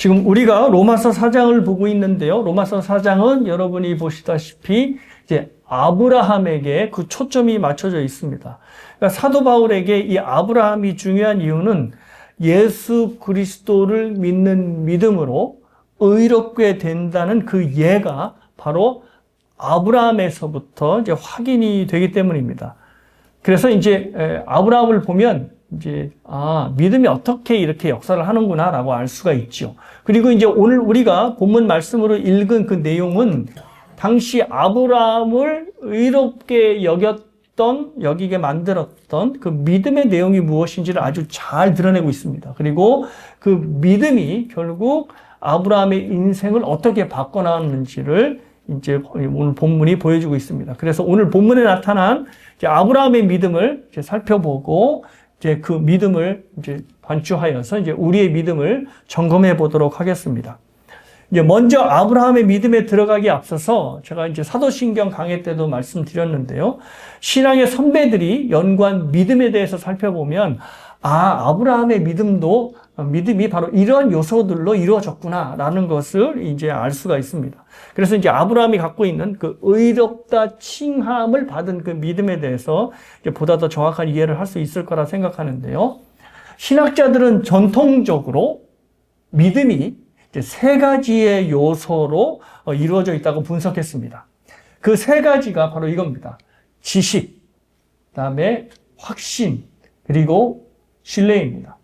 지금 우리가 로마서 4장을 보고 있는데요. 로마서 4장은 여러분이 보시다시피 이제 아브라함에게 그 초점이 맞춰져 있습니다. 그러니까 사도 바울에게 이 아브라함이 중요한 이유는 예수 그리스도를 믿는 믿음으로 의롭게 된다는 그 예가 바로 아브라함에서부터 이제 확인이 되기 때문입니다. 그래서 이제 아브라함을 보면 이제 믿음이 어떻게 이렇게 역사를 하는구나라고 알 수가 있죠. 그리고 이제 오늘 우리가 본문 말씀으로 읽은 그 내용은 당시 아브라함을 의롭게 여기게 만들었던 그 믿음의 내용이 무엇인지를 아주 잘 드러내고 있습니다. 그리고 그 믿음이 결국 아브라함의 인생을 어떻게 바꿔나왔는지를 이제 오늘 본문이 보여주고 있습니다. 그래서 오늘 본문에 나타난 이제 아브라함의 믿음을 이제 살펴보고 이제 그 믿음을 이제 반추하여서 이제 우리의 믿음을 점검해 보도록 하겠습니다. 이제 먼저 아브라함의 믿음에 들어가기 앞서서 제가 이제 사도신경 강의 때도 말씀드렸는데요. 신앙의 선배들이 연구한 믿음에 대해서 살펴보면 아브라함의 믿음이 바로 이러한 요소들로 이루어졌구나라는 것을 이제 알 수가 있습니다. 그래서 이제 아브라함이 갖고 있는 그 의롭다 칭함을 받은 그 믿음에 대해서 이제 보다 더 정확한 이해를 할 수 있을 거라 생각하는데요. 신학자들은 전통적으로 믿음이 이제 세 가지의 요소로 이루어져 있다고 분석했습니다. 그 세 가지가 바로 이겁니다. 지식, 그다음에 확신, 그리고 신뢰입니다.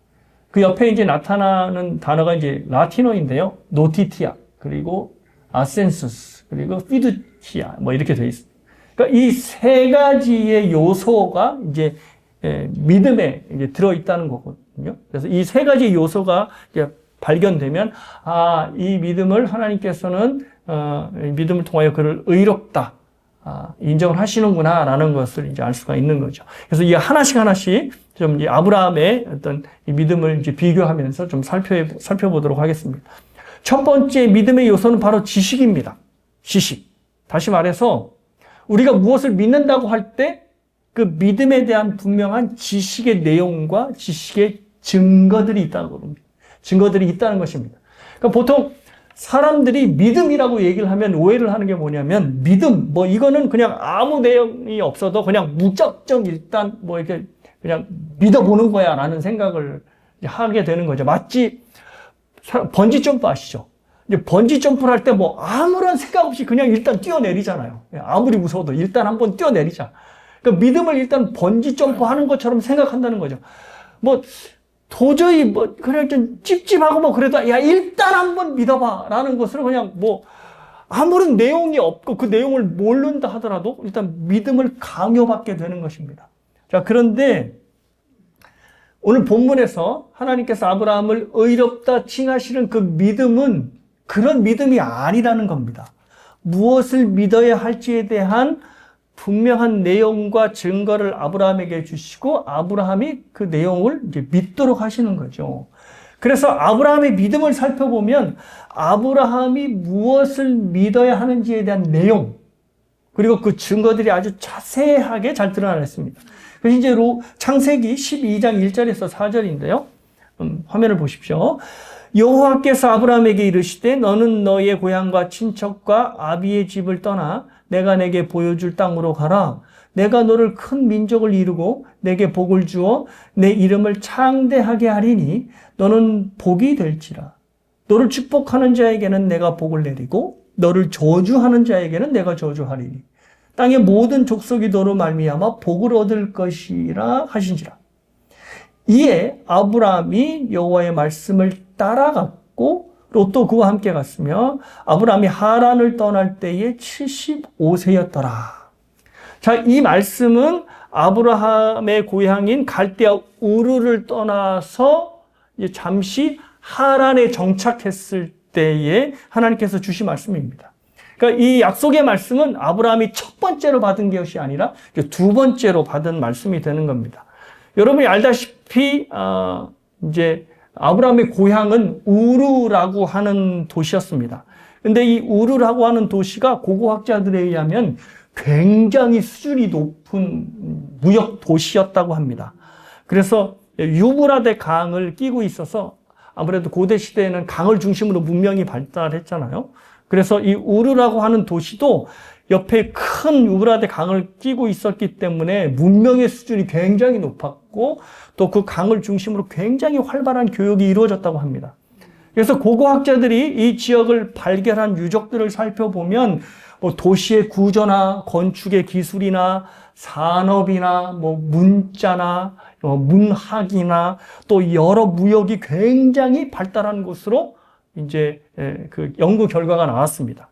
그 옆에 이제 나타나는 단어가 이제 라틴어인데요. 노티티아, 그리고 아센수스, 그리고 피두티아, 뭐 이렇게 되어 있습니다. 그러니까 이 세 가지의 요소가 이제 믿음에 이제 들어있다는 거거든요. 그래서 이 세 가지 요소가 이제 발견되면, 이 믿음을 하나님께서는, 믿음을 통하여 그를 의롭다, 인정을 하시는구나라는 것을 이제 알 수가 있는 거죠. 그래서 이 하나씩 좀 이 아브라함의 어떤 이 믿음을 이제 비교하면서 좀 살펴보도록 하겠습니다. 첫 번째 믿음의 요소는 바로 지식입니다. 지식. 다시 말해서 우리가 무엇을 믿는다고 할 때 그 믿음에 대한 분명한 지식의 내용과 지식의 증거들이 있다는 겁니다. 증거들이 있다는 것입니다. 그러니까 보통 사람들이 믿음이라고 얘기를 하면 오해를 하는 게 뭐냐면 믿음, 이거는 그냥 아무 내용이 없어도 그냥 무작정 일단 이렇게 그냥 믿어보는 거야 라는 생각을 하게 되는 거죠. 마치 번지 점프 아시죠? 이제 번지 점프를 할 때 아무런 생각 없이 그냥 일단 뛰어내리잖아요. 아무리 무서워도 일단 한번 뛰어내리자. 그러니까 믿음을 일단 번지 점프 하는 것처럼 생각한다는 거죠. 도저히 그냥 좀 찝찝하고 그래도 일단 한번 믿어봐 라는 것으로 그냥 아무런 내용이 없고 그 내용을 모른다 하더라도 일단 믿음을 강요받게 되는 것입니다. 자, 그런데 오늘 본문에서 하나님께서 아브라함을 의롭다 칭하시는 그 믿음은 그런 믿음이 아니라는 겁니다. 무엇을 믿어야 할지에 대한 분명한 내용과 증거를 아브라함에게 주시고 아브라함이 그 내용을 이제 믿도록 하시는 거죠. 그래서 아브라함의 믿음을 살펴보면 아브라함이 무엇을 믿어야 하는지에 대한 내용 그리고 그 증거들이 아주 자세하게 잘 드러나 있습니다. 그래서 이제 창세기 12장 1절에서 4절인데요. 화면을 보십시오. 여호와께서 아브라함에게 이르시되 너는 너의 고향과 친척과 아비의 집을 떠나 내가 내게 보여줄 땅으로 가라. 내가 너를 큰 민족을 이루고 내게 복을 주어 내 이름을 창대하게 하리니 너는 복이 될지라. 너를 축복하는 자에게는 내가 복을 내리고 너를 저주하는 자에게는 내가 저주하리니 땅의 모든 족속이 너로 말미암아 복을 얻을 것이라 하신지라. 이에 아브라함이 여호와의 말씀을 따라갔고 롯도 그와 함께 갔으며 아브라함이 하란을 떠날 때에 75세였더라. 자, 이 말씀은 아브라함의 고향인 갈대아 우르를 떠나서 잠시 하란에 정착했을 때에 하나님께서 주신 말씀입니다. 그러니까 이 약속의 말씀은 아브라함이 첫 번째로 받은 것이 아니라 두 번째로 받은 말씀이 되는 겁니다. 여러분이 알다시피 이제 아브라함의 고향은 우르라고 하는 도시였습니다. 근데 이 우르라고 하는 도시가 고고학자들에 의하면 굉장히 수준이 높은 무역 도시였다고 합니다. 그래서 유브라데 강을 끼고 있어서 아무래도 고대 시대에는 강을 중심으로 문명이 발달했잖아요. 그래서 이 우르라고 하는 도시도 옆에 큰 유브라데 강을 끼고 있었기 때문에 문명의 수준이 굉장히 높았고 또 그 강을 중심으로 굉장히 활발한 교육이 이루어졌다고 합니다. 그래서 고고학자들이 이 지역을 발견한 유적들을 살펴보면 뭐 도시의 구조나 건축의 기술이나 산업이나 뭐 문자나 문학이나 또 여러 무역이 굉장히 발달한 곳으로 이제 그 연구 결과가 나왔습니다.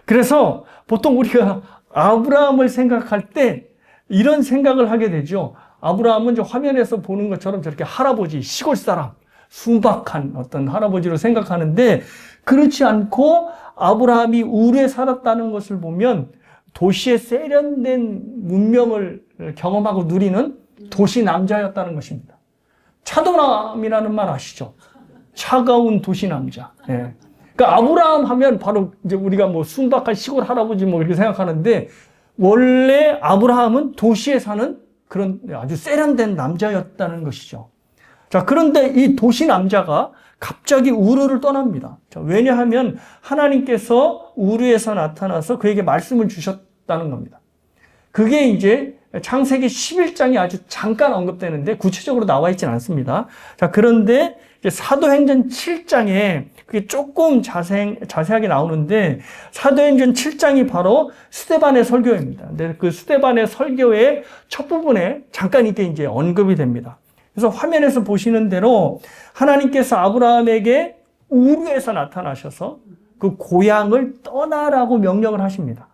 그래서 보통 우리가 아브라함을 생각할 때 이런 생각을 하게 되죠. 아브라함은 저 화면에서 보는 것처럼 저렇게 할아버지, 시골 사람, 순박한 어떤 할아버지로 생각하는데 그렇지 않고 아브라함이 우르에 살았다는 것을 보면 도시의 세련된 문명을 경험하고 누리는 도시 남자였다는 것입니다. 차도남이라는 말 아시죠? 차가운 도시 남자. 예. 그러니까 아브라함 하면 바로 이제 우리가 뭐 순박한 시골 할아버지 뭐 이렇게 생각하는데 원래 아브라함은 도시에 사는 그런 아주 세련된 남자였다는 것이죠. 자, 그런데 이 도시 남자가 갑자기 우르를 떠납니다. 자, 왜냐하면 하나님께서 우르에서 나타나서 그에게 말씀을 주셨다는 겁니다. 그게 이제 창세기 11장이 아주 잠깐 언급되는데 구체적으로 나와 있지는 않습니다. 자, 그런데 이제 사도행전 7장에 그게 조금 자세하게 나오는데 사도행전 7장이 바로 스데반의 설교입니다. 근데 그 스데반의 설교의 첫 부분에 잠깐 이게 이제 언급이 됩니다. 그래서 화면에서 보시는 대로 하나님께서 아브라함에게 우르에서 나타나셔서 그 고향을 떠나라고 명령을 하십니다.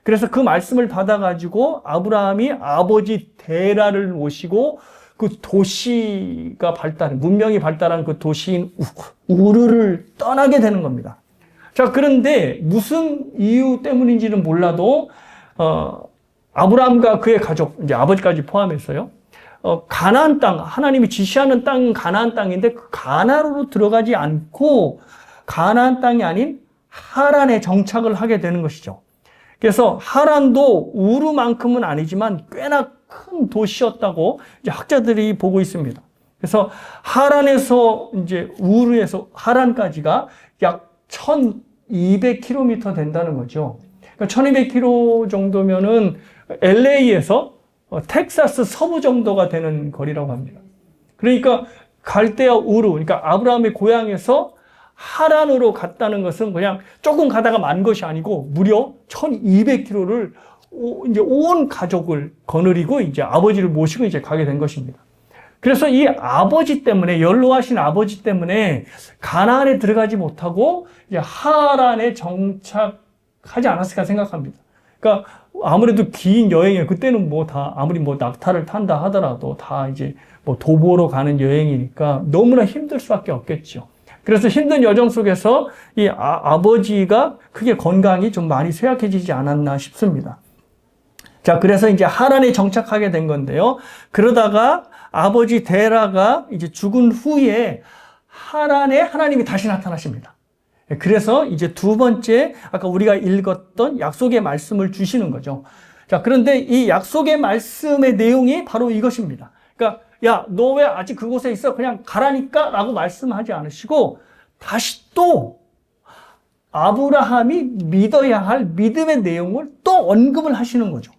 그래서 그 말씀을 받아가지고 아브라함이 아버지 데라를 모시고 그 도시가 문명이 발달한 그 도시인 우르를 떠나게 되는 겁니다. 자, 그런데 무슨 이유 때문인지는 몰라도, 아브라함과 그의 가족, 이제 아버지까지 포함해서요, 가나안 땅, 하나님이 지시하는 땅은 가나안 땅인데 그 가나안으로 들어가지 않고 가나안 땅이 아닌 하란에 정착을 하게 되는 것이죠. 그래서 하란도 우르만큼은 아니지만 꽤나 큰 도시였다고 이제 학자들이 보고 있습니다. 그래서 하란에서 이제 우르에서 하란까지가 약 1200km 된다는 거죠. 그러니까 1200km 정도면은 LA에서 텍사스 서부 정도가 되는 거리라고 합니다. 그러니까 갈대아 우르, 그러니까 아브라함의 고향에서 하란으로 갔다는 것은 그냥 조금 가다가 만 것이 아니고 무려 1200km를 이제 온 가족을 거느리고 이제 아버지를 모시고 이제 가게 된 것입니다. 그래서 이 아버지 때문에, 연로하신 아버지 때문에 가나안에 들어가지 못하고 이제 하란에 정착하지 않았을까 생각합니다. 그러니까 아무래도 긴 여행에 그때는 뭐 다 아무리 뭐 낙타를 탄다 하더라도 다 이제 뭐 도보로 가는 여행이니까 너무나 힘들 수밖에 없겠죠. 그래서 힘든 여정 속에서 이 아버지가 크게 건강이 좀 많이 쇠약해지지 않았나 싶습니다. 자, 그래서 이제 하란에 정착하게 된 건데요. 그러다가 아버지 데라가 이제 죽은 후에 하란에 하나님이 다시 나타나십니다. 그래서 이제 두 번째 아까 우리가 읽었던 약속의 말씀을 주시는 거죠. 자, 그런데 이 약속의 말씀의 내용이 바로 이것입니다. 그러니까 야, 너 왜 아직 그곳에 있어? 그냥 가라니까? 라고 말씀하지 않으시고 다시 또 아브라함이 믿어야 할 믿음의 내용을 또 언급을 하시는 거죠.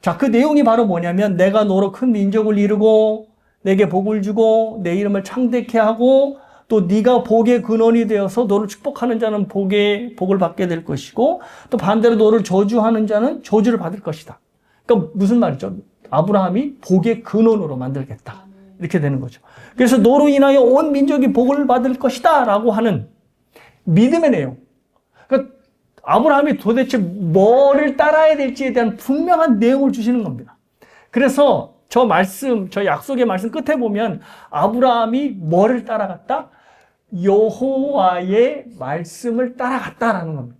자, 그 내용이 바로 뭐냐면 내가 너로 큰 민족을 이루고 내게 복을 주고 내 이름을 창대케 하고 또 네가 복의 근원이 되어서 너를 축복하는 자는 복을 받게 될 것이고 또 반대로 너를 저주하는 자는 저주를 받을 것이다. 그러니까 무슨 말이죠? 아브라함이 복의 근원으로 만들겠다. 이렇게 되는 거죠. 그래서 너로 인하여 온 민족이 복을 받을 것이다 라고 하는 믿음의 내용. 그러니까 아브라함이 도대체 뭐를 따라야 될지에 대한 분명한 내용을 주시는 겁니다. 그래서 저 약속의 말씀 끝에 보면 아브라함이 뭐를 따라갔다? 여호와의 말씀을 따라갔다라는 겁니다.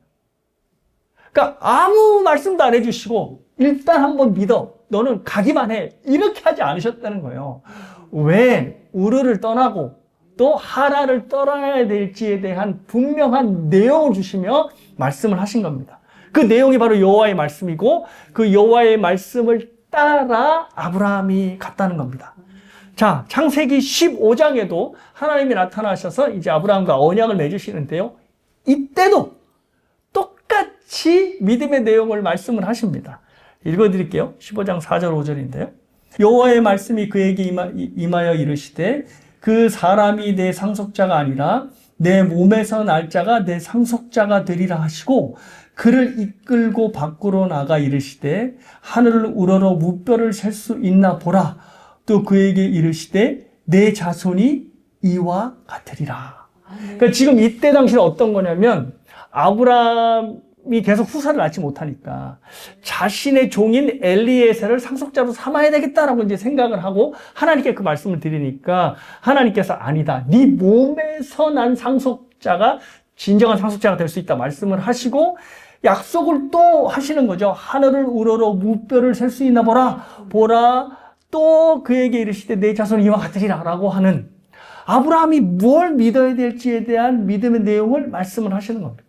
그러니까 아무 말씀도 안 해주시고 일단 한번 믿어. 너는 가기만 해. 이렇게 하지 않으셨다는 거예요. 왜 우르를 떠나고 또 하란을 떠나야 될지에 대한 분명한 내용을 주시며 말씀을 하신 겁니다. 그 내용이 바로 여호와의 말씀이고 그 여호와의 말씀을 따라 아브라함이 갔다는 겁니다. 자, 창세기 15장에도 하나님이 나타나셔서 이제 아브라함과 언약을 맺으시는데요. 이때도 똑같이 믿음의 내용을 말씀을 하십니다. 읽어드릴게요. 15장 4절 5절인데요. 여호와의 말씀이 그에게 임하여 이르시되 그 사람이 내 상속자가 아니라 내 몸에서 날 자가 내 상속자가 되리라 하시고 그를 이끌고 밖으로 나가 이르시되 하늘을 우러러 무뼈를 셀 수 있나 보라. 또 그에게 이르시되 내 자손이 이와 같으리라. 그러니까 지금 이때 당시는 어떤 거냐면 아브라함이 계속 후사를 낳지 못하니까 자신의 종인 엘리에셀을 상속자로 삼아야 되겠다라고 이제 생각을 하고 하나님께 그 말씀을 드리니까 하나님께서 아니다. 네 몸에서 난 상속자가 진정한 상속자가 될 수 있다 말씀을 하시고 약속을 또 하시는 거죠. 하늘을 우러러 무뼈를 셀 수 있나 보라. 또 그에게 이르시되 내 자손이 이와 같으리라 라고 하는 아브라함이 뭘 믿어야 될지에 대한 믿음의 내용을 말씀을 하시는 겁니다.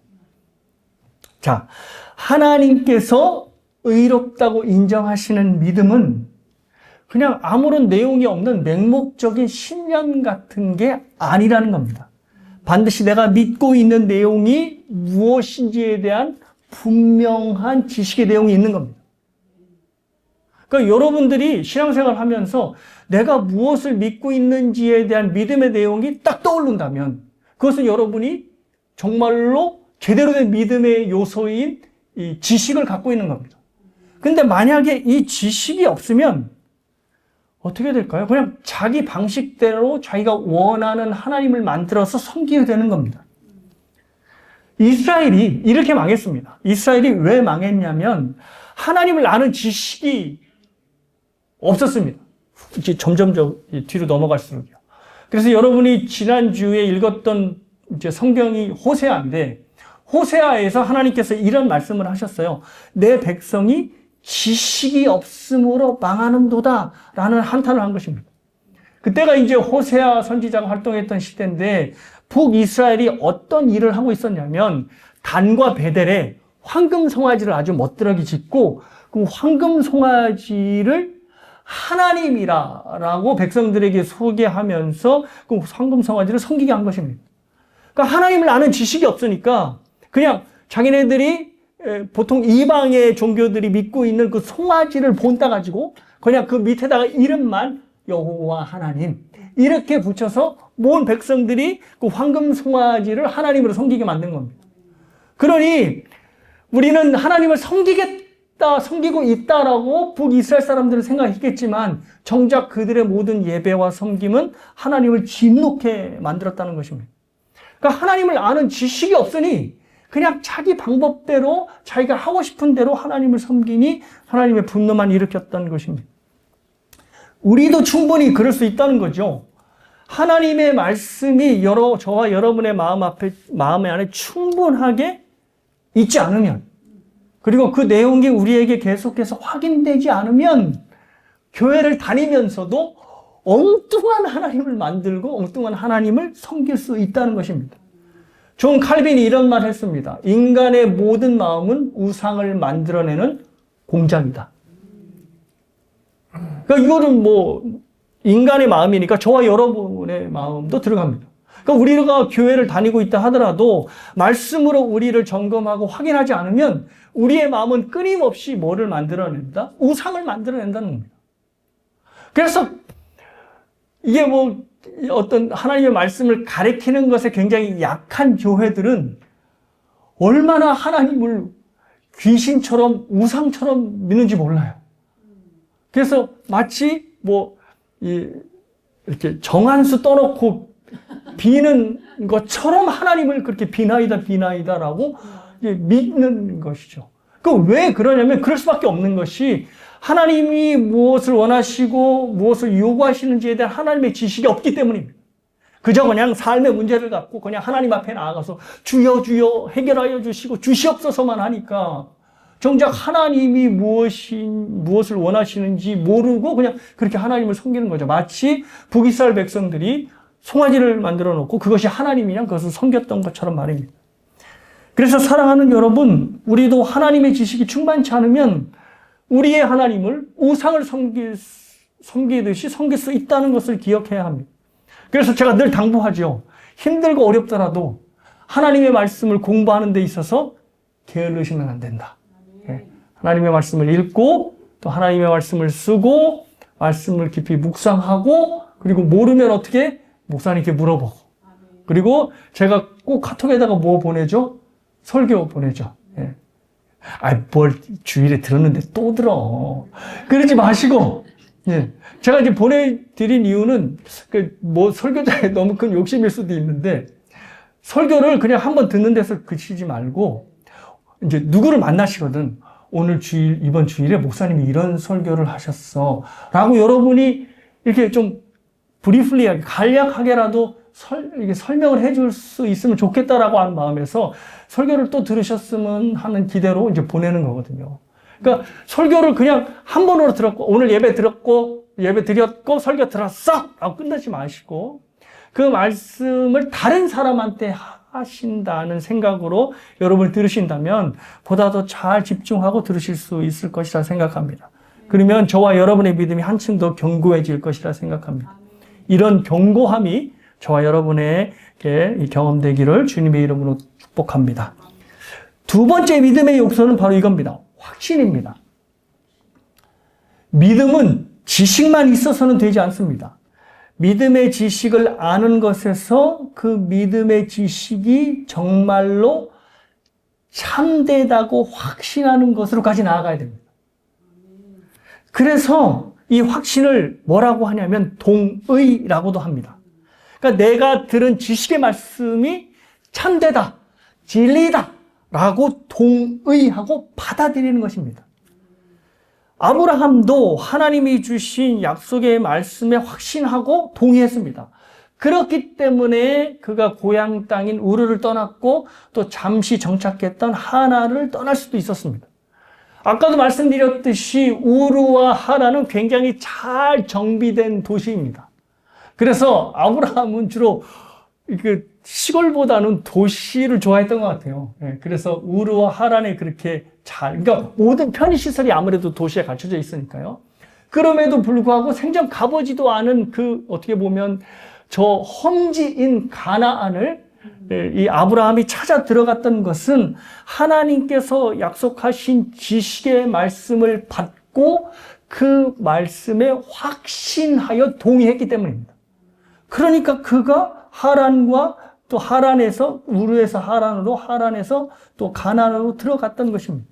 자, 하나님께서 의롭다고 인정하시는 믿음은 그냥 아무런 내용이 없는 맹목적인 신념 같은 게 아니라는 겁니다. 반드시 내가 믿고 있는 내용이 무엇인지에 대한 분명한 지식의 내용이 있는 겁니다. 그러니까 여러분들이 신앙생활을 하면서 내가 무엇을 믿고 있는지에 대한 믿음의 내용이 딱 떠오른다면 그것은 여러분이 정말로 제대로 된 믿음의 요소인 이 지식을 갖고 있는 겁니다. 근데 만약에 이 지식이 없으면 어떻게 될까요? 그냥 자기 방식대로 자기가 원하는 하나님을 만들어서 섬기게 되는 겁니다. 이스라엘이 이렇게 망했습니다. 이스라엘이 왜 망했냐면 하나님을 아는 지식이 없었습니다. 이제 점점 뒤로 넘어갈수록요. 그래서 여러분이 지난주에 읽었던 이제 성경이 호세아인데 호세아에서 하나님께서 이런 말씀을 하셨어요. 내 백성이 지식이 없음으로 망하는도다 라는 한탄을 한 것입니다. 그때가 이제 호세아 선지자가 활동했던 시대인데 북이스라엘이 어떤 일을 하고 있었냐면 단과 베델에 황금 송아지를 아주 멋들하게 짓고 그 황금 송아지를 하나님이라고 백성들에게 소개하면서 그 황금 송아지를 섬기게 한 것입니다. 그러니까 하나님을 아는 지식이 없으니까 그냥 자기네들이 보통 이방의 종교들이 믿고 있는 그 송아지를 본따 가지고 그냥 그 밑에다가 이름만 여호와 하나님 이렇게 붙여서 모든 백성들이 그 황금 송아지를 하나님으로 섬기게 만든 겁니다. 그러니 우리는 하나님을 섬기고 있다라고 북이스라엘 사람들은 생각했겠지만 정작 그들의 모든 예배와 섬김은 하나님을 진노케 만들었다는 것입니다. 그러니까 하나님을 아는 지식이 없으니 그냥 자기 방법대로 자기가 하고 싶은 대로 하나님을 섬기니 하나님의 분노만 일으켰던 것입니다. 우리도 충분히 그럴 수 있다는 거죠. 하나님의 말씀이 저와 여러분의 마음 안에 충분하게 있지 않으면 그리고 그 내용이 우리에게 계속해서 확인되지 않으면 교회를 다니면서도 엉뚱한 하나님을 만들고 엉뚱한 하나님을 섬길 수 있다는 것입니다. 존 칼빈이 이런 말을 했습니다. 인간의 모든 마음은 우상을 만들어내는 공장이다. 그러니까 이거는 인간의 마음이니까 저와 여러분의 마음도 들어갑니다. 그러니까 우리가 교회를 다니고 있다 하더라도 말씀으로 우리를 점검하고 확인하지 않으면 우리의 마음은 끊임없이 뭐를 만들어낸다? 우상을 만들어낸다는 겁니다. 그래서 이게 어떤 하나님의 말씀을 가리키는 것에 굉장히 약한 교회들은 얼마나 하나님을 귀신처럼 우상처럼 믿는지 몰라요. 그래서 마치 이렇게 정한수 떠놓고 비는 것처럼 하나님을 그렇게 비나이다라고 믿는 것이죠. 왜 그러냐면 그럴 수밖에 없는 것이 하나님이 무엇을 원하시고 무엇을 요구하시는지에 대한 하나님의 지식이 없기 때문입니다. 그저 그냥 삶의 문제를 갖고 그냥 하나님 앞에 나아가서 주여 주여 해결하여 주시고 주시옵소서만 하니까 정작 하나님이 무엇을 원하시는지 모르고 그냥 그렇게 하나님을 섬기는 거죠. 마치 북이스라엘 백성들이 송아지를 만들어 놓고 그것이 하나님이냐 그것을 섬겼던 것처럼 말입니다. 그래서 사랑하는 여러분, 우리도 하나님의 지식이 충만치 않으면 우리의 하나님을 우상을 섬기듯이 섬길 수 있다는 것을 기억해야 합니다. 그래서 제가 늘 당부하죠. 힘들고 어렵더라도 하나님의 말씀을 공부하는 데 있어서 게을르시면 안 된다. 하나님의 말씀을 읽고 또 하나님의 말씀을 쓰고 말씀을 깊이 묵상하고 그리고 모르면 어떻게 목사님께 물어보고 그리고 제가 꼭 카톡에다가 뭐 보내죠? 설교 보내죠. 뭘 주일에 들었는데 또 들어. 그러지 마시고 제가 이제 보내드린 이유는 뭐 설교자에 너무 큰 욕심일 수도 있는데 설교를 그냥 한번 듣는 데서 그치지 말고 이제 누구를 만나시거든. 오늘 주일, 이번 주일에 목사님이 이런 설교를 하셨어. 라고 여러분이 이렇게 좀 브리플리하게, 간략하게라도 이게 설명을 해줄 수 있으면 좋겠다라고 하는 마음에서 설교를 또 들으셨으면 하는 기대로 이제 보내는 거거든요. 그러니까 설교를 그냥 한 번으로 들었고, 오늘 예배 들었고, 예배 드렸고, 설교 들었어! 라고 끝내지 마시고, 그 말씀을 다른 사람한테 하신다는 생각으로 여러분이 들으신다면 보다 더 잘 집중하고 들으실 수 있을 것이라 생각합니다. 그러면 저와 여러분의 믿음이 한층 더 견고해질 것이라 생각합니다. 이런 견고함이 저와 여러분에게 경험되기를 주님의 이름으로 축복합니다. 두 번째 믿음의 요소는 바로 이겁니다. 확신입니다. 믿음은 지식만 있어서는 되지 않습니다. 믿음의 지식을 아는 것에서 그 믿음의 지식이 정말로 참되다고 확신하는 것으로까지 나아가야 됩니다. 그래서 이 확신을 뭐라고 하냐면 동의라고도 합니다. 그러니까 내가 들은 지식의 말씀이 참되다, 진리다 라고 동의하고 받아들이는 것입니다. 아브라함도 하나님이 주신 약속의 말씀에 확신하고 동의했습니다. 그렇기 때문에 그가 고향 땅인 우르를 떠났고 또 잠시 정착했던 하란을 떠날 수도 있었습니다. 아까도 말씀드렸듯이 우르와 하란은 굉장히 잘 정비된 도시입니다. 그래서 아브라함은 주로 시골보다는 도시를 좋아했던 것 같아요. 그래서 우르와 하란에 그렇게 그러니까 모든 편의시설이 아무래도 도시에 갖춰져 있으니까요. 그럼에도 불구하고 생전 가보지도 않은 어떻게 보면 저 험지인 가나안을 이 아브라함이 찾아 들어갔던 것은 하나님께서 약속하신 지식의 말씀을 받고 그 말씀에 확신하여 동의했기 때문입니다. 그러니까 그가 하란과 또 하란에서 우르에서 하란으로 하란에서 또 가나안으로 들어갔던 것입니다.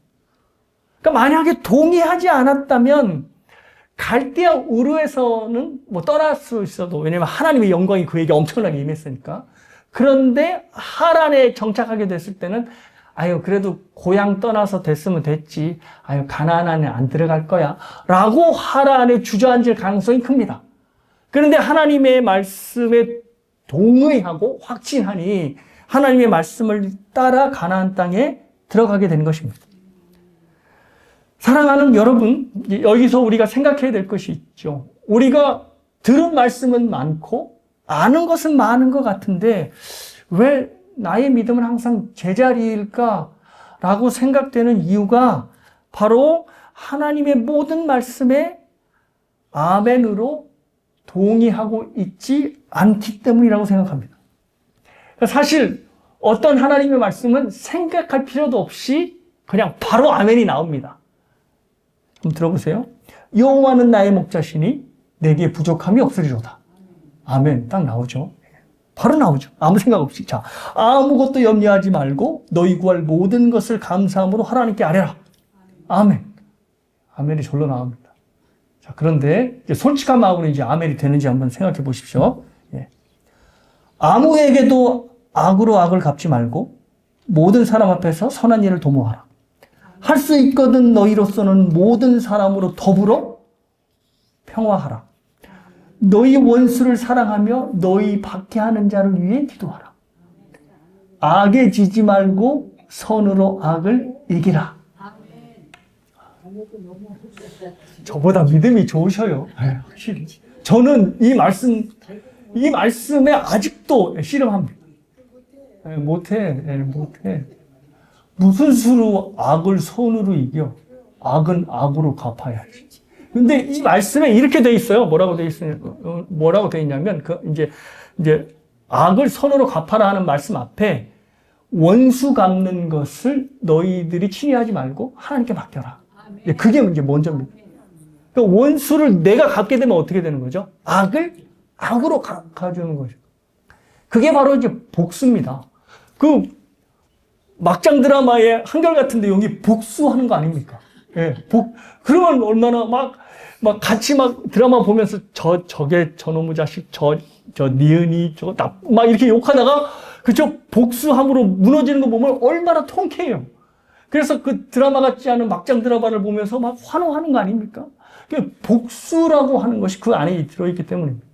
그러니까 만약에 동의하지 않았다면 갈대아 우르에서는 뭐 떠날 수 있어도 왜냐하면 하나님의 영광이 그에게 엄청나게 임했으니까. 그런데 하란에 정착하게 됐을 때는 그래도 고향 떠나서 됐으면 됐지. 가나안 안에 안 들어갈 거야. 라고 하란에 주저앉을 가능성이 큽니다. 그런데 하나님의 말씀에 동의하고 확신하니 하나님의 말씀을 따라 가나안 땅에 들어가게 되는 것입니다. 사랑하는 여러분, 여기서 우리가 생각해야 될 것이 있죠. 우리가 들은 말씀은 많고 아는 것은 많은 것 같은데 왜 나의 믿음은 항상 제자리일까라고 생각되는 이유가 바로 하나님의 모든 말씀에 아멘으로 동의하고 있지 않기 때문이라고 생각합니다. 사실 어떤 하나님의 말씀은 생각할 필요도 없이 그냥 바로 아멘이 나옵니다. 한번 들어보세요. 여호와는 나의 목자시니 내게 부족함이 없으리로다. 아멘. 딱 나오죠. 바로 나오죠. 아무 생각 없이. 자, 아무것도 염려하지 말고 너희 구할 모든 것을 감사함으로 하나님께 아뢰라. 아멘. 아멘이 절로 나옵니다. 자, 그런데 이제 솔직한 마음으로 이제 아멘이 되는지 한번 생각해 보십시오. 아무에게도 악으로 악을 갚지 말고 모든 사람 앞에서 선한 일을 도모하라. 할 수 있거든 너희로서는 모든 사람으로 더불어 평화하라. 너희 원수를 사랑하며 너희 박해하는 자를 위해 기도하라. 악에 지지 말고 선으로 악을 이기라. 저보다 믿음이 좋으셔요. 확실히. 저는 이 말씀에 아직도 씨름합니다. 못해. 무슨 수로 악을 선으로 이겨? 악은 악으로 갚아야지. 근데 이 말씀에 이렇게 돼 있어요. 뭐라고 돼 있냐면, 이제, 악을 선으로 갚아라 하는 말씀 앞에 원수 갚는 것을 너희들이 친히 하지 말고 하나님께 맡겨라. 그게 이제 먼저입니다. 그러니까 원수를 내가 갚게 되면 어떻게 되는 거죠? 악을 악으로 가주는 거죠. 그게 바로 이제 복수입니다. 그 막장 드라마의 한결같은 내용이 복수하는 거 아닙니까? 예, 그러면 얼마나 막 같이 드라마 보면서 저게 저놈의 자식, 저 니은이, 막 이렇게 욕하다가 그저 복수함으로 무너지는 거 보면 얼마나 통쾌해요. 그래서 그 드라마 같지 않은 막장 드라마를 보면서 막 환호하는 거 아닙니까? 복수라고 하는 것이 그 안에 들어있기 때문입니다.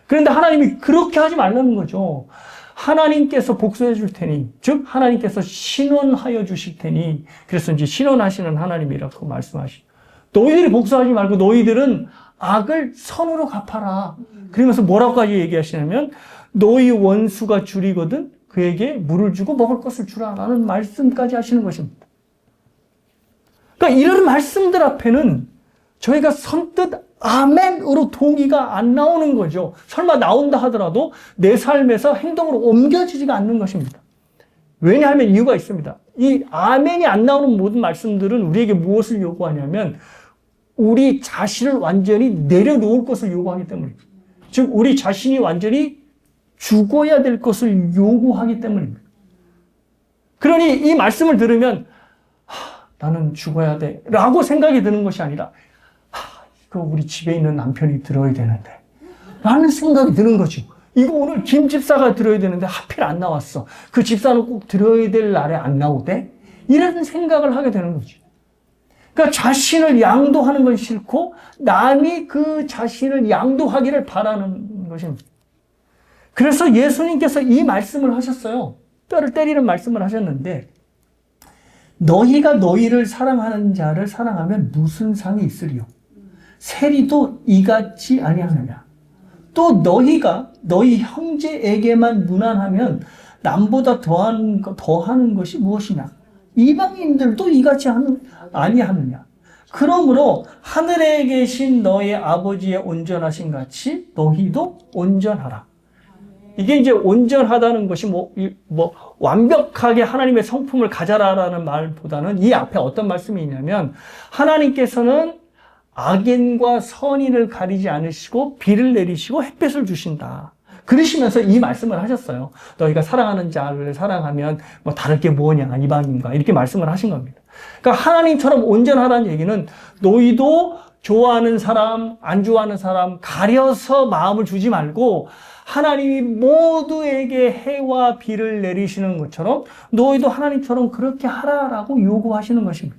그런데 하나님이 그렇게 하지 말라는 거죠. 하나님께서 복수해 줄 테니, 즉 하나님께서 신원하여 주실 테니, 그래서 이제 신원하시는 하나님이라고 말씀하시죠. 너희들이 복수하지 말고 너희들은 악을 선으로 갚아라. 그러면서 뭐라고까지 얘기하시냐면 너희 원수가 줄이거든 그에게 물을 주고 먹을 것을 주라 라는 말씀까지 하시는 것입니다. 그러니까 이런 말씀들 앞에는 저희가 선뜻 아멘으로 동의가 안 나오는 거죠. 설마 나온다 하더라도 내 삶에서 행동으로 옮겨지지가 않는 것입니다. 왜냐하면 이유가 있습니다. 이 아멘이 안 나오는 모든 말씀들은 우리에게 무엇을 요구하냐면 우리 자신을 완전히 내려놓을 것을 요구하기 때문입니다. 즉 우리 자신이 완전히 죽어야 될 것을 요구하기 때문입니다. 그러니 이 말씀을 들으면 나는 죽어야 돼 라고 생각이 드는 것이 아니라 이거 우리 집에 있는 남편이 들어야 되는데 라는 생각이 드는 거죠. 이거 오늘 김 집사가 들어야 되는데 하필 안 나왔어. 그 집사는 꼭 들어야 될 날에 안 나오대? 이런 생각을 하게 되는 거죠. 그러니까 자신을 양도하는 건 싫고 남이 그 자신을 양도하기를 바라는 것입니다. 그래서 예수님께서 이 말씀을 하셨어요. 뼈를 때리는 말씀을 하셨는데 너희가 너희를 사랑하는 자를 사랑하면 무슨 상이 있으리요? 세리도 이같이 아니하느냐? 또 너희가 너희 형제에게만 무난하면 남보다 더하는 것이 무엇이냐? 이방인들도 이같이 아니하느냐? 그러므로 하늘에 계신 너희 아버지의 온전하신 같이 너희도 온전하라. 이게 이제 온전하다는 것이 완벽하게 하나님의 성품을 가져라라는 말보다는 이 앞에 어떤 말씀이 있냐면 하나님께서는 악인과 선인을 가리지 않으시고 비를 내리시고 햇볕을 주신다. 그러시면서 이 말씀을 하셨어요. 너희가 사랑하는 자를 사랑하면 다를 게 뭐냐 이방인과 이렇게 말씀을 하신 겁니다. 그러니까 하나님처럼 온전하다는 얘기는 너희도 좋아하는 사람, 안 좋아하는 사람 가려서 마음을 주지 말고 하나님이 모두에게 해와 비를 내리시는 것처럼 너희도 하나님처럼 그렇게 하라라고 요구하시는 것입니다.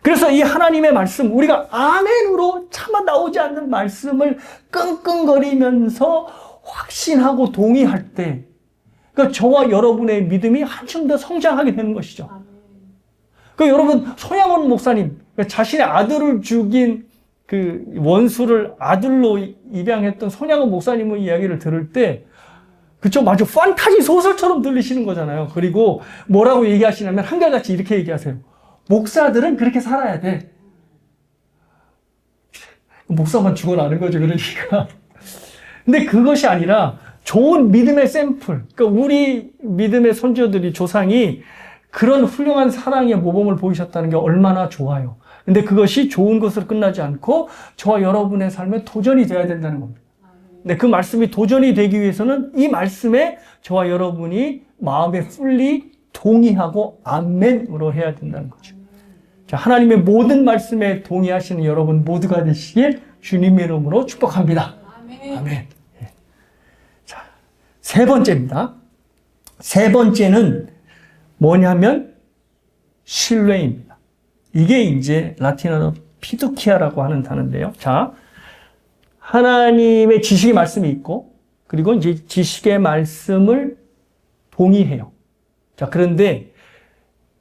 그래서 이 하나님의 말씀, 우리가 아멘으로 차마 나오지 않는 말씀을 끙끙거리면서 확신하고 동의할 때, 그러니까 저와 여러분의 믿음이 한층 더 성장하게 되는 것이죠. 그러니까 여러분, 손양원 목사님, 자신의 아들을 죽인 그 원수를 아들로 입양했던 손양원 목사님의 이야기를 들을 때, 그쵸? 마치 판타지 소설처럼 들리시는 거잖아요. 그리고 뭐라고 얘기하시냐면 한결같이 이렇게 얘기하세요. 목사들은 그렇게 살아야 돼. 목사만 죽어나는 거죠, 그러니까. 근데 그것이 아니라 좋은 믿음의 샘플. 그러니까 우리 믿음의 선조들이 조상이 그런 훌륭한 사랑의 모범을 보이셨다는 게 얼마나 좋아요. 근데 그것이 좋은 것으로 끝나지 않고 저와 여러분의 삶에 도전이 되어야 된다는 겁니다. 근데 그 말씀이 도전이 되기 위해서는 이 말씀에 저와 여러분이 마음에 풀리 동의하고 아멘으로 해야 된다는 거죠. 자, 하나님의 모든 말씀에 동의하시는 여러분 모두가 되시길 주님의 이름으로 축복합니다. 아멘. 아멘. 자, 세 번째입니다. 세 번째는 뭐냐면 신뢰입니다. 이게 이제 라틴어로 피두키아라고 하는 단어인데요. 자, 하나님의 지식의 말씀이 있고 그리고 이제 지식의 말씀을 동의해요. 자, 그런데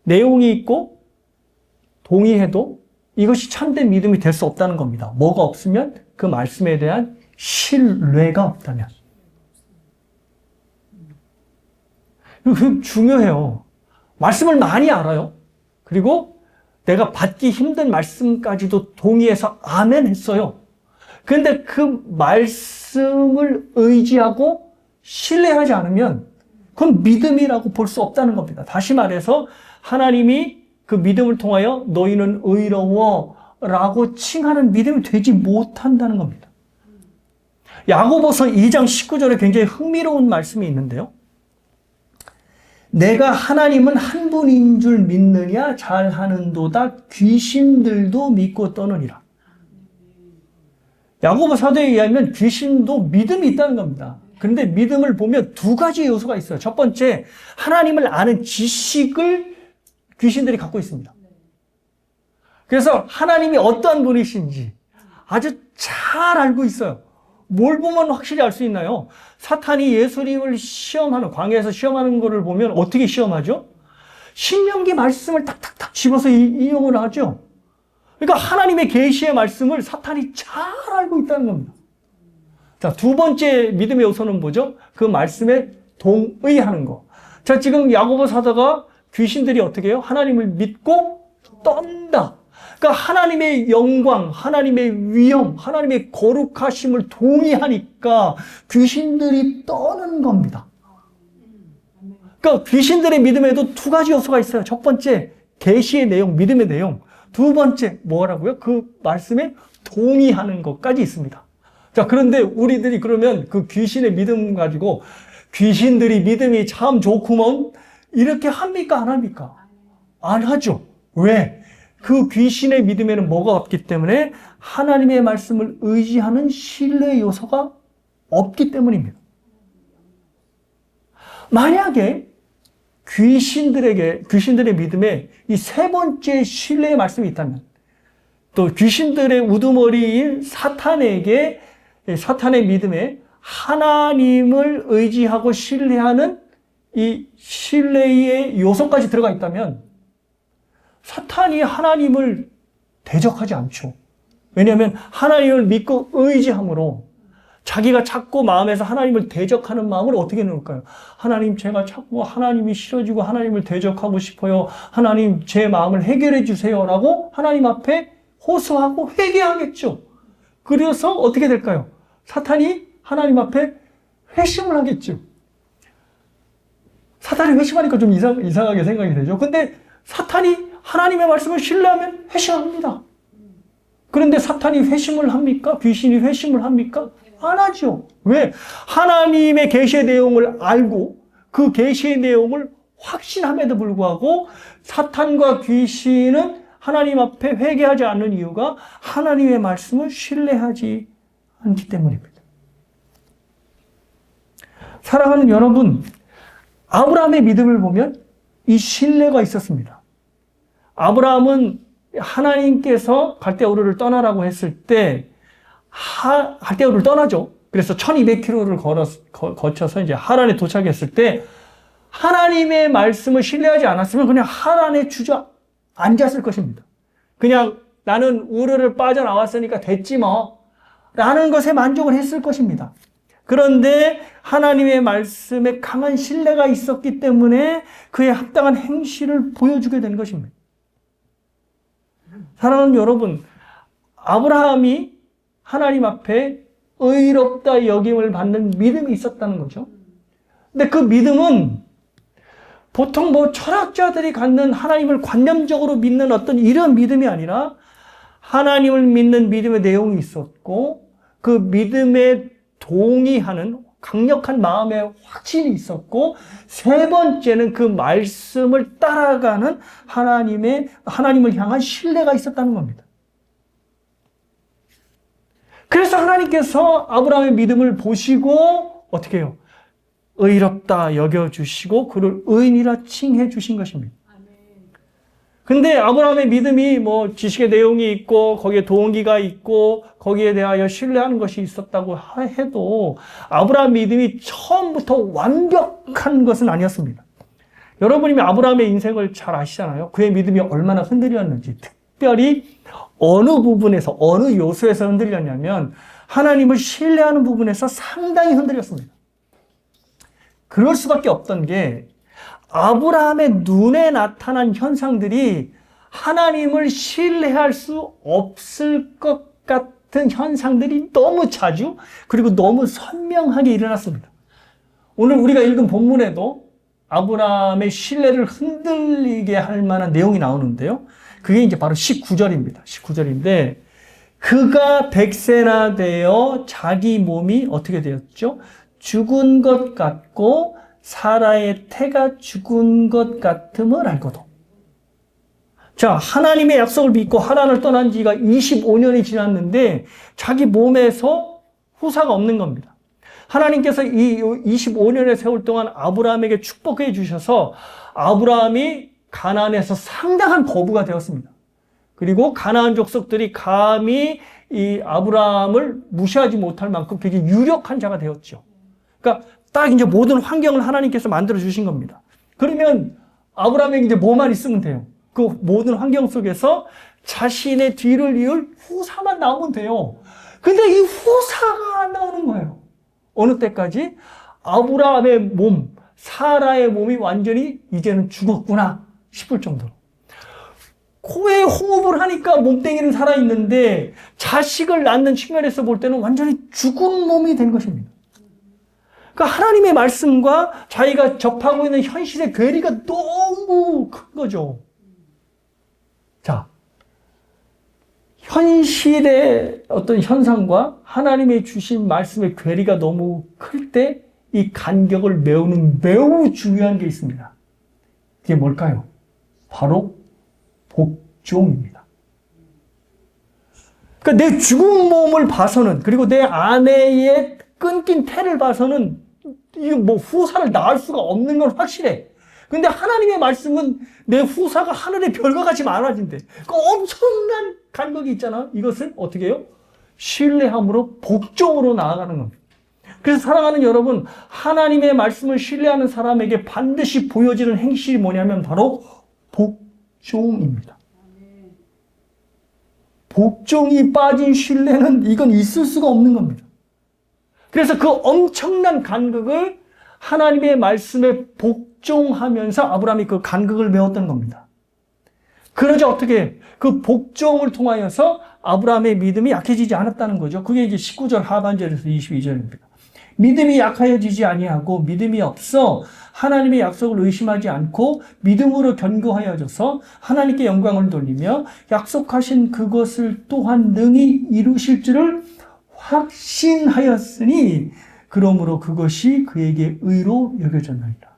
내용이 있고 동의해도 이것이 참된 믿음이 될 수 없다는 겁니다. 뭐가 없으면 그 말씀에 대한 신뢰가 없다면. 이거 중요해요. 말씀을 많이 알아요. 그리고 내가 받기 힘든 말씀까지도 동의해서 아멘 했어요. 그런데 그 말씀을 의지하고 신뢰하지 않으면 그건 믿음이라고 볼 수 없다는 겁니다. 다시 말해서 하나님이 그 믿음을 통하여 너희는 의로워 라고 칭하는 믿음이 되지 못한다는 겁니다. 야고보서 2장 19절에 굉장히 흥미로운 말씀이 있는데요. 내가 하나님은 한 분인 줄 믿느냐 잘하는도다 귀신들도 믿고 떠느니라. 야고보 사도에 의하면 귀신도 믿음이 있다는 겁니다. 그런데 믿음을 보면 두 가지 요소가 있어요. 첫 번째, 하나님을 아는 지식을 귀신들이 갖고 있습니다. 그래서 하나님이 어떠한 분이신지 아주 잘 알고 있어요. 뭘 보면 확실히 알 수 있나요? 사탄이 예수님을 시험하는, 광야에서 시험하는 것을 보면 어떻게 시험하죠? 신명기 말씀을 탁탁탁 집어서 이용을 하죠. 그러니까 하나님의 계시의 말씀을 사탄이 잘 알고 있다는 겁니다. 자, 두 번째 믿음의 요소는 뭐죠? 그 말씀에 동의하는 거. 자, 지금 야고보 사도가 귀신들이 어떻게 해요? 하나님을 믿고 떤다. 그러니까 하나님의 영광, 하나님의 위엄, 하나님의 거룩하심을 동의하니까 귀신들이 떠는 겁니다. 그러니까 귀신들의 믿음에도 두 가지 요소가 있어요. 첫 번째, 계시의 내용, 믿음의 내용. 두 번째, 뭐라고요? 그 말씀에 동의하는 것까지 있습니다. 자, 그런데 우리들이 그러면 그 귀신의 믿음 가지고 귀신들이 믿음이 참 좋구먼 이렇게 합니까? 안 합니까? 안 하죠. 왜? 그 귀신의 믿음에는 뭐가 없기 때문에 하나님의 말씀을 의지하는 신뢰 요소가 없기 때문입니다. 만약에 귀신들의 믿음에 이 세 번째 신뢰의 말씀이 있다면, 또 귀신들의 우두머리인 사탄의 믿음에 하나님을 의지하고 신뢰하는 이 신뢰의 요소까지 들어가 있다면 사탄이 하나님을 대적하지 않죠. 왜냐하면 하나님을 믿고 의지함으로 자기가 자꾸 마음에서 하나님을 대적하는 마음을 어떻게 놓을까요? 하나님, 제가 자꾸 하나님이 싫어지고 하나님을 대적하고 싶어요. 하나님, 제 마음을 해결해 주세요. 라고 하나님 앞에 호소하고 회개하겠죠. 그래서 어떻게 될까요? 사탄이 하나님 앞에 회심을 하겠죠. 사탄이 회심하니까 좀 이상하게 생각이 되죠. 근데 사탄이 하나님의 말씀을 신뢰하면 회심합니다. 그런데 사탄이 회심을 합니까? 귀신이 회심을 합니까? 안 하죠. 왜? 하나님의 계시의 내용을 알고 그 계시의 내용을 확신함에도 불구하고 사탄과 귀신은 하나님 앞에 회개하지 않는 이유가 하나님의 말씀을 신뢰하지 않기 때문입니다. 사랑하는 여러분, 아브라함의 믿음을 보면 이 신뢰가 있었습니다. 아브라함은 하나님께서 갈대우르를 떠나라고 했을 때 갈대우르를 떠나죠. 그래서 1200km를 거쳐서 이제 하란에 도착했을 때 하나님의 말씀을 신뢰하지 않았으면 그냥 하란에 주저앉았을 것입니다. 그냥 나는 우르를 빠져나왔으니까 됐지 뭐 라는 것에 만족을 했을 것입니다. 그런데 하나님의 말씀에 강한 신뢰가 있었기 때문에 그에 합당한 행실을 보여주게 된 것입니다. 사랑하는 여러분, 아브라함이 하나님 앞에 의롭다 여김을 받는 믿음이 있었다는 거죠. 근데 그 믿음은 보통 철학자들이 갖는 하나님을 관념적으로 믿는 어떤 이런 믿음이 아니라 하나님을 믿는 믿음의 내용이 있었고 그 믿음에 동의하는 강력한 마음의 확신이 있었고 세 번째는 그 말씀을 따라가는 하나님을 향한 신뢰가 있었다는 겁니다. 그래서 하나님께서 아브라함의 믿음을 보시고 어떻게 해요? 의롭다 여겨주시고 그를 의인이라 칭해 주신 것입니다. 근데 아브라함의 믿음이 지식의 내용이 있고 거기에 동기가 있고 거기에 대하여 신뢰하는 것이 있었다고 해도 아브라함 믿음이 처음부터 완벽한 것은 아니었습니다. 여러분이 아브라함의 인생을 잘 아시잖아요. 그의 믿음이 얼마나 흔들렸는지. 특별히 어느 부분에서 어느 요소에서 흔들렸냐면 하나님을 신뢰하는 부분에서 상당히 흔들렸습니다. 그럴 수밖에 없던 게 아브라함의 눈에 나타난 현상들이 하나님을 신뢰할 수 없을 것 같은 현상들이 너무 자주 그리고 너무 선명하게 일어났습니다. 오늘 우리가 읽은 본문에도 아브라함의 신뢰를 흔들리게 할 만한 내용이 나오는데요. 그게 이제 바로 19절입니다. 19절인데 그가 100세나 되어 자기 몸이 어떻게 되었죠? 죽은 것 같고 사라의 태가 죽은 것 같음을 알거든. 자, 하나님의 약속을 믿고 하란을 떠난 지가 25년이 지났는데 자기 몸에서 후사가 없는 겁니다. 하나님께서 이 25년의 세월 동안 아브라함에게 축복해 주셔서 아브라함이 가나안에서 상당한 거부가 되었습니다. 그리고 가나안 족속들이 감히 이 아브라함을 무시하지 못할 만큼 굉장히 유력한 자가 되었죠. 그러니까 딱 이제 모든 환경을 하나님께서 만들어 주신 겁니다. 그러면 아브라함에게 이제 뭐만 있으면 돼요? 그 모든 환경 속에서 자신의 뒤를 이을 후사만 나오면 돼요. 근데 이 후사가 안 나오는 거예요. 어느 때까지? 아브라함의 몸, 사라의 몸이 완전히 이제는 죽었구나 싶을 정도로. 코에 호흡을 하니까 몸뚱이는 살아있는데 자식을 낳는 측면에서 볼 때는 완전히 죽은 몸이 된 것입니다. 그러니까 하나님의 말씀과 자기가 접하고 있는 현실의 괴리가 너무 큰 거죠. 자, 현실의 어떤 현상과 하나님의 주신 말씀의 괴리가 너무 클 때 이 간격을 메우는 매우 중요한 게 있습니다. 그게 뭘까요? 바로 복종입니다. 그러니까 내 죽은 몸을 봐서는, 그리고 내 아내의 끊긴 태를 봐서는 이게 뭐 후사를 낳을 수가 없는 건 확실해. 근데 하나님의 말씀은 내 후사가 하늘의 별과 같이 많아진대. 그 엄청난 간격이 있잖아. 이것을 어떻게 해요? 신뢰함으로 복종으로 나아가는 겁니다. 그래서 사랑하는 여러분, 하나님의 말씀을 신뢰하는 사람에게 반드시 보여지는 행실이 뭐냐면 바로 복종입니다. 복종이 빠진 신뢰는 이건 있을 수가 없는 겁니다. 그래서 그 엄청난 간극을 하나님의 말씀에 복종하면서 아브라함이 그 간극을 메웠던 겁니다. 그러자 어떻게 그 복종을 통하여서 아브라함의 믿음이 약해지지 않았다는 거죠. 그게 이제 19절 하반절에서 22절입니다. 믿음이 약하여지지 아니하고 믿음이 없어 하나님의 약속을 의심하지 않고 믿음으로 견고하여져서 하나님께 영광을 돌리며 약속하신 그것을 또한 능히 이루실 줄을 확신하였으니 그러므로 그것이 그에게 의로 여겨졌나이다.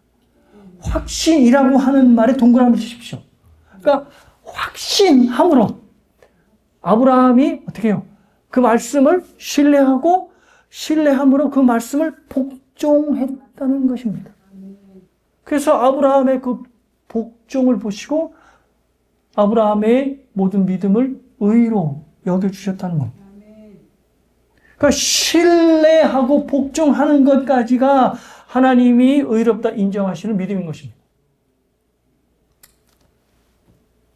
확신이라고 하는 말에 동그라미 치십시오. 그러니까 확신함으로 아브라함이 어떻게 해요? 그 말씀을 신뢰함으로 그 말씀을 복종했다는 것입니다. 그래서 아브라함의 그 복종을 보시고 아브라함의 모든 믿음을 의로 여겨주셨다는 겁니다. 그러니까 신뢰하고 복종하는 것까지가 하나님이 의롭다 인정하시는 믿음인 것입니다.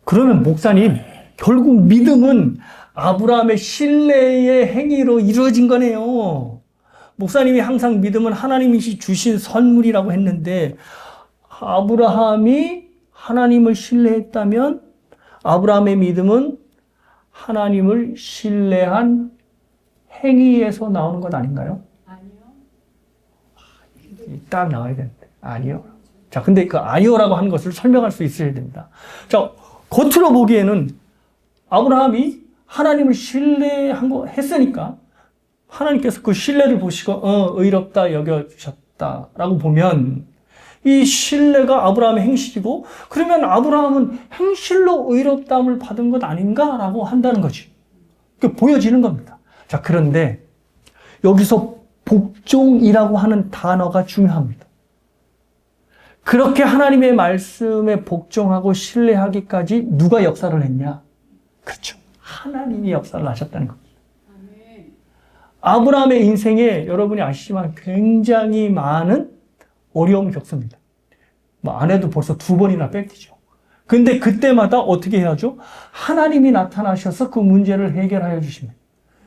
그러면 목사님, 결국 믿음은 아브라함의 신뢰의 행위로 이루어진 거네요. 목사님이 항상 믿음은 하나님이 주신 선물이라고 했는데 아브라함이 하나님을 신뢰했다면 아브라함의 믿음은 하나님을 신뢰한 행위에서 나오는 것 아닌가요? 아니요. 딱 나와야 되는데. 아니요. 자, 근데 그 아니요라고 하는 것을 설명할 수 있어야 됩니다. 자, 겉으로 보기에는 아브라함이 하나님을 신뢰했으니까 하나님께서 그 신뢰를 보시고 의롭다 여겨주셨다라고 보면 이 신뢰가 아브라함의 행실이고 그러면 아브라함은 행실로 의롭다함을 받은 것 아닌가라고 한다는 거지. 그게 보여지는 겁니다. 자, 그런데 여기서 복종이라고 하는 단어가 중요합니다. 그렇게 하나님의 말씀에 복종하고 신뢰하기까지 누가 역사를 했냐? 그렇죠. 하나님이 역사를 하셨다는 겁니다. 아브라함의 인생에 여러분이 아시지만 굉장히 많은 어려움을 겪습니다. 뭐 아내도 벌써 2번이나 뺏기죠. 근데 그때마다 어떻게 해야죠? 하나님이 나타나셔서 그 문제를 해결하여 주십니다.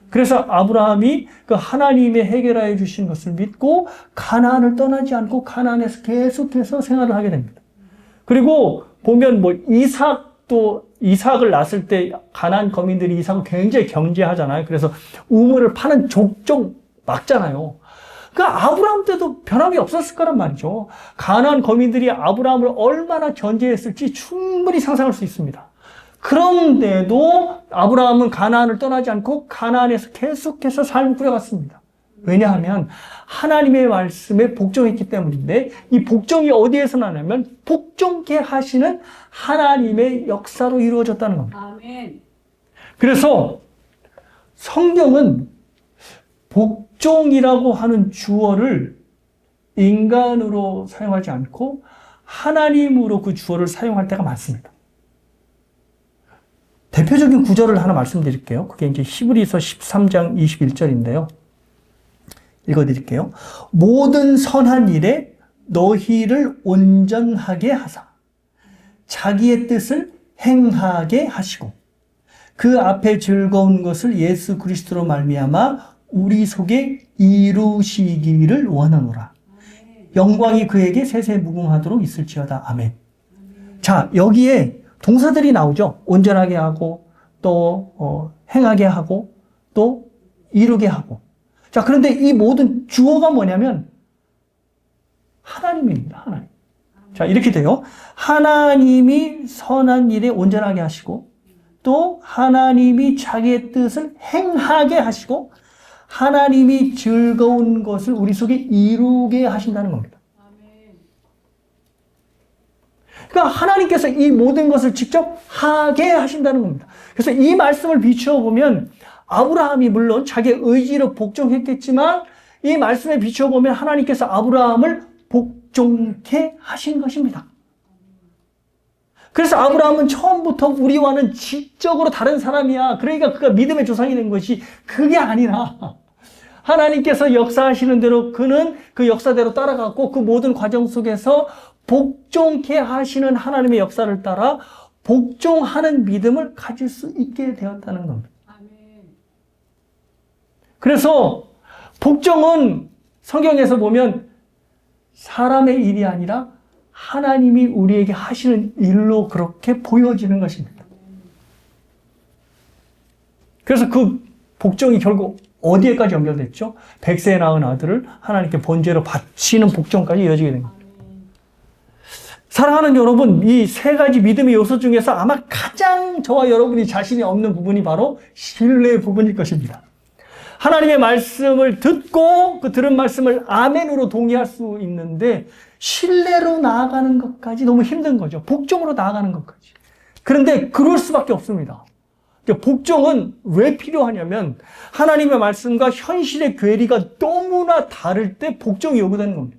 그래서 아브라함이 그 하나님의 해결하여 주신 것을 믿고 가나안을 떠나지 않고 가나안에서 계속해서 생활을 하게 됩니다. 그리고 보면 뭐 이삭도 이삭을 낳았을 때 가나안 거민들이 이삭을 굉장히 경계하잖아요. 그래서 우물을 파는 족족 막잖아요. 그러니까 아브라함 때도 변함이 없었을 거란 말이죠. 가나안 거민들이 아브라함을 얼마나 견제했을지 충분히 상상할 수 있습니다. 그런데도 아브라함은 가나안을 떠나지 않고 가나안에서 계속해서 삶을 꾸려갔습니다. 왜냐하면 하나님의 말씀에 복종했기 때문인데, 이 복종이 어디에서 나냐면 복종케 하시는 하나님의 역사로 이루어졌다는 겁니다. 아멘. 그래서 성경은 복종이라고 하는 주어를 인간으로 사용하지 않고 하나님으로 그 주어를 사용할 때가 많습니다. 대표적인 구절을 하나 말씀드릴게요. 그게 이제 히브리서 13장 21절인데요. 읽어드릴게요. 모든 선한 일에 너희를 온전하게 하사 자기의 뜻을 행하게 하시고 그 앞에 즐거운 것을 예수 그리스도로 말미암아 우리 속에 이루시기를 원하노라. 영광이 그에게 세세무궁하도록 있을지어다. 아멘. 자, 여기에 동사들이 나오죠. 온전하게 하고 또 행하게 하고 또 이루게 하고. 자, 그런데 이 모든 주어가 뭐냐면 하나님입니다. 하나님. 자, 이렇게 돼요. 하나님이 선한 일에 온전하게 하시고 또 하나님이 자기의 뜻을 행하게 하시고 하나님이 즐거운 것을 우리 속에 이루게 하신다는 겁니다. 그러니까 하나님께서 이 모든 것을 직접 하게 하신다는 겁니다. 그래서 이 말씀을 비추어 보면 아브라함이 물론 자기의 의지로 복종했겠지만 이 말씀에 비추어 보면 하나님께서 아브라함을 복종케 하신 것입니다. 그래서 아브라함은 처음부터 우리와는 지적으로 다른 사람이야. 그러니까 그가 믿음의 조상이 된 것이 그게 아니라 하나님께서 역사하시는 대로 그는 그 역사대로 따라갔고 그 모든 과정 속에서 복종케 하시는 하나님의 역사를 따라 복종하는 믿음을 가질 수 있게 되었다는 겁니다. 그래서 복종은 성경에서 보면 사람의 일이 아니라 하나님이 우리에게 하시는 일로 그렇게 보여지는 것입니다. 그래서 그 복종이 결국 어디에까지 연결됐죠? 100세에 낳은 아들을 하나님께 번제로 바치는 복종까지 이어지게 됩니다. 사랑하는 여러분, 이 세 가지 믿음의 요소 중에서 아마 가장 저와 여러분이 자신이 없는 부분이 바로 신뢰의 부분일 것입니다. 하나님의 말씀을 듣고 그 들은 말씀을 아멘으로 동의할 수 있는데 신뢰로 나아가는 것까지 너무 힘든 거죠. 복종으로 나아가는 것까지. 그런데 그럴 수밖에 없습니다. 복종은 왜 필요하냐면 하나님의 말씀과 현실의 괴리가 너무나 다를 때 복종이 요구되는 겁니다.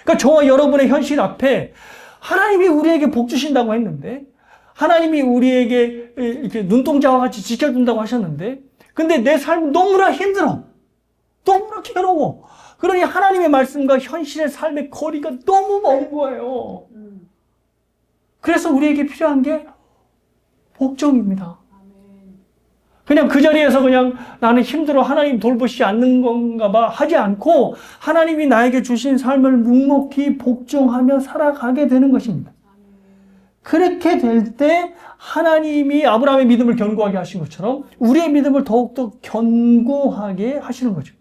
그러니까 저와 여러분의 현실 앞에 하나님이 우리에게 복 주신다고 했는데 하나님이 우리에게 이렇게 눈동자와 같이 지켜준다고 하셨는데 근데 내 삶은 너무나 힘들어. 너무나 괴로워. 그러니 하나님의 말씀과 현실의 삶의 거리가 너무 먼 거예요. 그래서 우리에게 필요한 게 복종입니다. 그냥 그 자리에서 그냥 나는 힘들어 하나님 돌보시지 않는 건가 봐 하지 않고 하나님이 나에게 주신 삶을 묵묵히 복종하며 살아가게 되는 것입니다. 그렇게 될 때 하나님이 아브라함의 믿음을 견고하게 하신 것처럼 우리의 믿음을 더욱더 견고하게 하시는 거죠.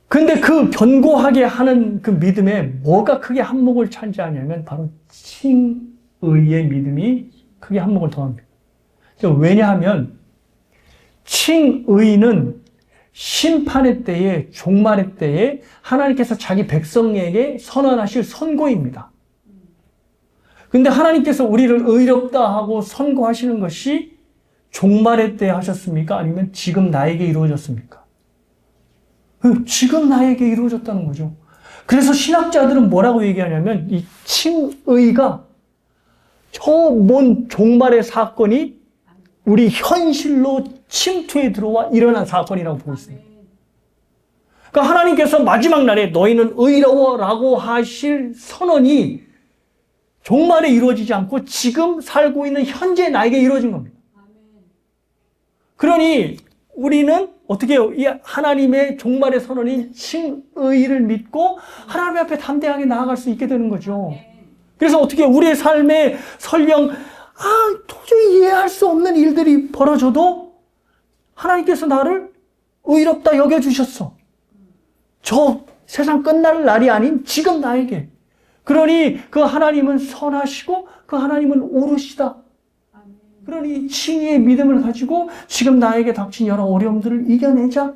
근데 그 견고하게 하는 그 믿음에 뭐가 크게 한몫을 차지하냐면 바로 칭의의 믿음이 크게 한몫을 더합니다. 왜냐하면 칭의는 심판의 때에, 종말의 때에 하나님께서 자기 백성에게 선언하실 선고입니다. 근데 하나님께서 우리를 의롭다 하고 선고하시는 것이 종말의 때에 하셨습니까? 아니면 지금 나에게 이루어졌습니까? 지금 나에게 이루어졌다는 거죠. 그래서 신학자들은 뭐라고 얘기하냐면 이 칭의가 저 먼 종말의 사건이 우리 현실로 침투해 들어와 일어난 사건이라고 보고 있습니다. 그러니까 하나님께서 마지막 날에 너희는 의로워라고 하실 선언이 종말에 이루어지지 않고 지금 살고 있는 현재 나에게 이루어진 겁니다. 그러니 우리는 어떻게 해요? 이 하나님의 종말의 선언인 칭의를 믿고 하나님 앞에 담대하게 나아갈 수 있게 되는 거죠. 그래서 어떻게 우리의 삶에 설령 도저히 이해할 수 없는 일들이 벌어져도 하나님께서 나를 의롭다 여겨주셨어. 저 세상 끝날 날이 아닌 지금 나에게. 그러니 그 하나님은 선하시고 그 하나님은 오르시다. 그러니 칭의의 믿음을 가지고 지금 나에게 닥친 여러 어려움들을 이겨내자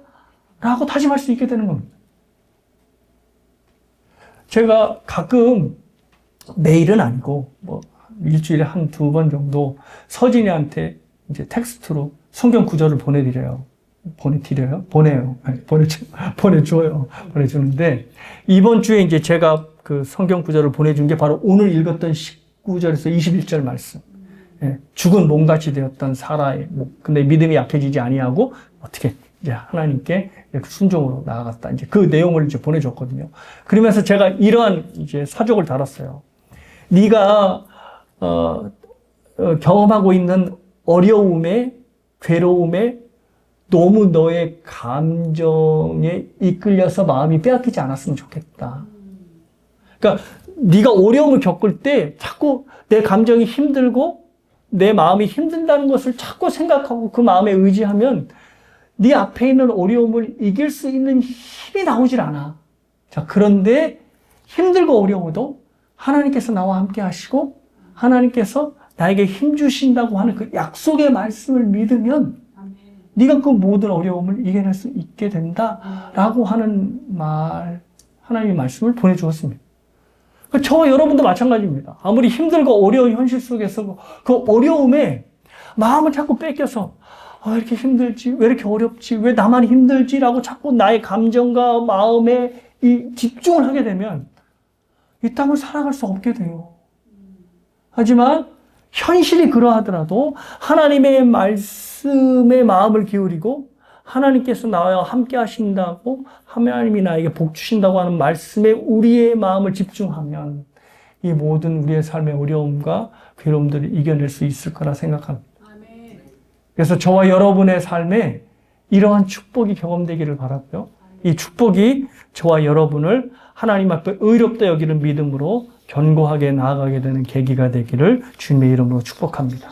라고 다짐할 수 있게 되는 겁니다. 제가 가끔 매일은 아니고 일주일에 한두 번 정도 서진이한테 이제 텍스트로 성경 구절을 보내줘요. 보내주는데 이번 주에 이제 제가 그 성경 구절을 보내준 게 바로 오늘 읽었던 19절에서 21절 말씀. 죽은 몸같이 되었던 사라의 목. 근데 믿음이 약해지지 아니하고 어떻게 이제 하나님께 순종으로 나아갔다. 이제 그 내용을 이제 보내줬거든요. 그러면서 제가 이러한 이제 사족을 달았어요. 네가 경험하고 있는 어려움에, 괴로움에 너무 너의 감정에 이끌려서 마음이 빼앗기지 않았으면 좋겠다. 그러니까 네가 어려움을 겪을 때 자꾸 내 감정이 힘들고 내 마음이 힘든다는 것을 자꾸 생각하고 그 마음에 의지하면 네 앞에 있는 어려움을 이길 수 있는 힘이 나오질 않아. 자, 그런데 힘들고 어려워도 하나님께서 나와 함께 하시고 하나님께서 나에게 힘 주신다고 하는 그 약속의 말씀을 믿으면 네가 그 모든 어려움을 이겨낼 수 있게 된다라고 하는 하나님의 말씀을 보내주었습니다. 저와 여러분도 마찬가지입니다. 아무리 힘들고 어려운 현실 속에서 그 어려움에 마음을 자꾸 뺏겨서 왜 이렇게 힘들지? 왜 이렇게 어렵지? 왜 나만 힘들지?라고 자꾸 나의 감정과 마음에 집중을 하게 되면 이 땅을 살아갈 수 없게 돼요. 하지만 현실이 그러하더라도 하나님의 말씀에 마음을 기울이고 하나님께서 나와 함께 하신다고 하나님이 나에게 복 주신다고 하는 말씀에 우리의 마음을 집중하면 이 모든 우리의 삶의 어려움과 괴로움들을 이겨낼 수 있을 거라 생각합니다. 그래서 저와 여러분의 삶에 이러한 축복이 경험되기를 바라고요. 이 축복이 저와 여러분을 하나님 앞에 의롭다 여기는 믿음으로 견고하게 나아가게 되는 계기가 되기를 주님의 이름으로 축복합니다.